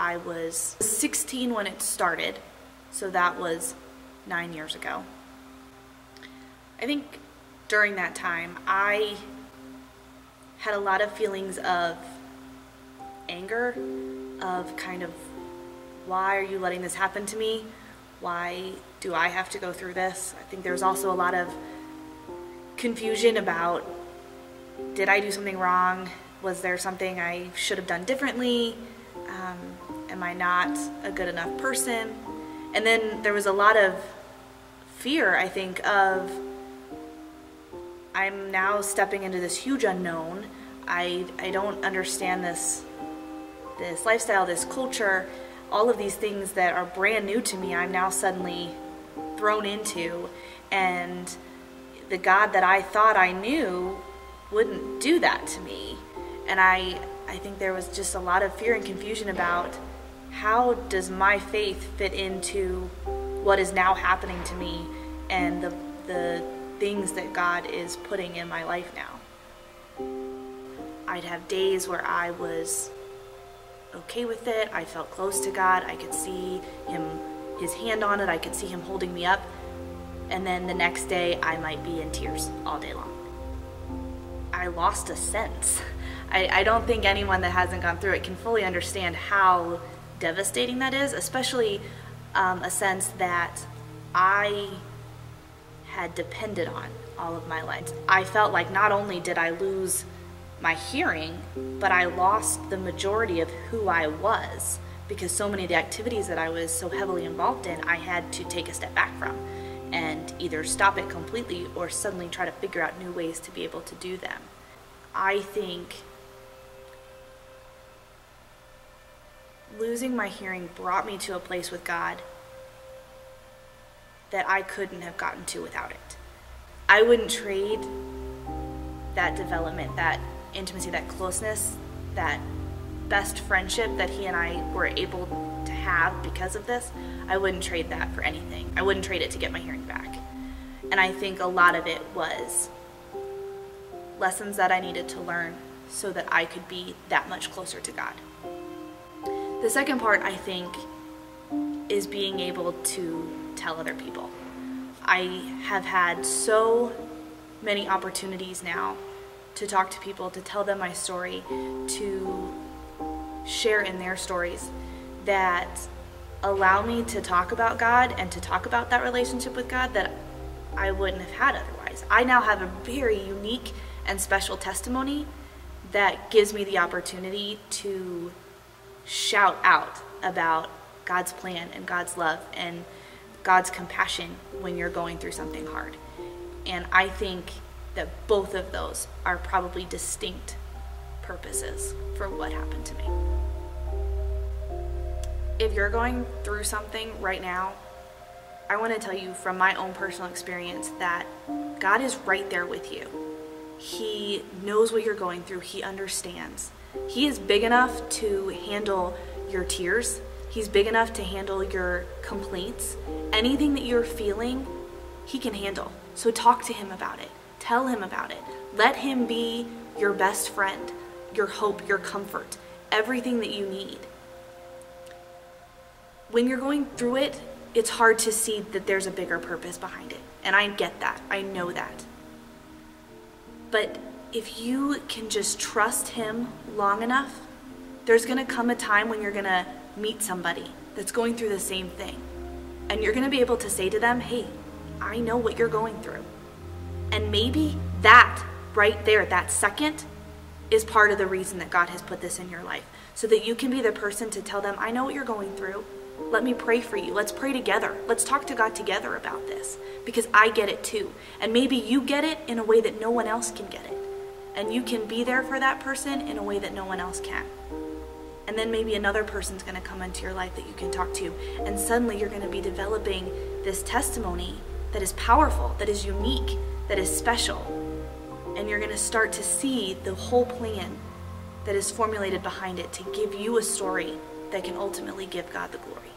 I was 16 when it started, so that was 9 years ago. I think during that time, I had a lot of feelings of anger, of kind of, why are you letting this happen to me? Why do I have to go through this? I think there was also a lot of confusion about, did I do something wrong? Was there something I should have done differently? Am I not a good enough person? And then there was a lot of fear, I think, of, I'm now stepping into this huge unknown. I don't understand this lifestyle, this culture, all of these things that are brand new to me, I'm now suddenly thrown into, and the God that I thought I knew wouldn't do that to me. And I think there was just a lot of fear and confusion about, how does my faith fit into what is now happening to me and the things that God is putting in my life now. I'd have days where I was okay with it. I felt close to God. I could see his hand on it. I could see him holding me up. And then the next day I might be in tears all day long. I lost a sense. I don't think anyone that hasn't gone through it can fully understand how devastating that is, especially a sense that I had depended on all of my life. I felt like not only did I lose my hearing, but I lost the majority of who I was, because so many of the activities that I was so heavily involved in, I had to take a step back from and either stop it completely or suddenly try to figure out new ways to be able to do them. I think losing my hearing brought me to a place with God that I couldn't have gotten to without it. I wouldn't trade that development, that intimacy, that closeness, that best friendship that he and I were able to have because of this. I wouldn't trade that for anything. I wouldn't trade it to get my hearing back. And I think a lot of it was lessons that I needed to learn so that I could be that much closer to God. The second part, I think, is being able to tell other people. I have had so many opportunities now to talk to people, to tell them my story, to share in their stories that allow me to talk about God and to talk about that relationship with God that I wouldn't have had otherwise. I now have a very unique and special testimony that gives me the opportunity to shout out about God's plan and God's love and God's compassion when you're going through something hard. And I think that both of those are probably distinct purposes for what happened to me. If you're going through something right now, I want to tell you from my own personal experience that God is right there with you. He knows what you're going through. He understands. He is big enough to handle your tears. He's big enough to handle your complaints. Anything that you're feeling, he can handle. So talk to him about it. Tell him about it. Let him be your best friend, your hope, your comfort, everything that you need. When you're going through it, it's hard to see that there's a bigger purpose behind it. And I get that. I know that. But if you can just trust him long enough, there's going to come a time when you're going to meet somebody that's going through the same thing. And you're going to be able to say to them, hey, I know what you're going through. And maybe that right there, that second, is part of the reason that God has put this in your life. So that you can be the person to tell them, I know what you're going through. Let me pray for you. Let's pray together. Let's talk to God together about this. Because I get it too. And maybe you get it in a way that no one else can get it. And you can be there for that person in a way that no one else can. And then maybe another person's going to come into your life that you can talk to. And suddenly you're going to be developing this testimony that is powerful, that is unique, that is special. And you're going to start to see the whole plan that is formulated behind it to give you a story that can ultimately give God the glory.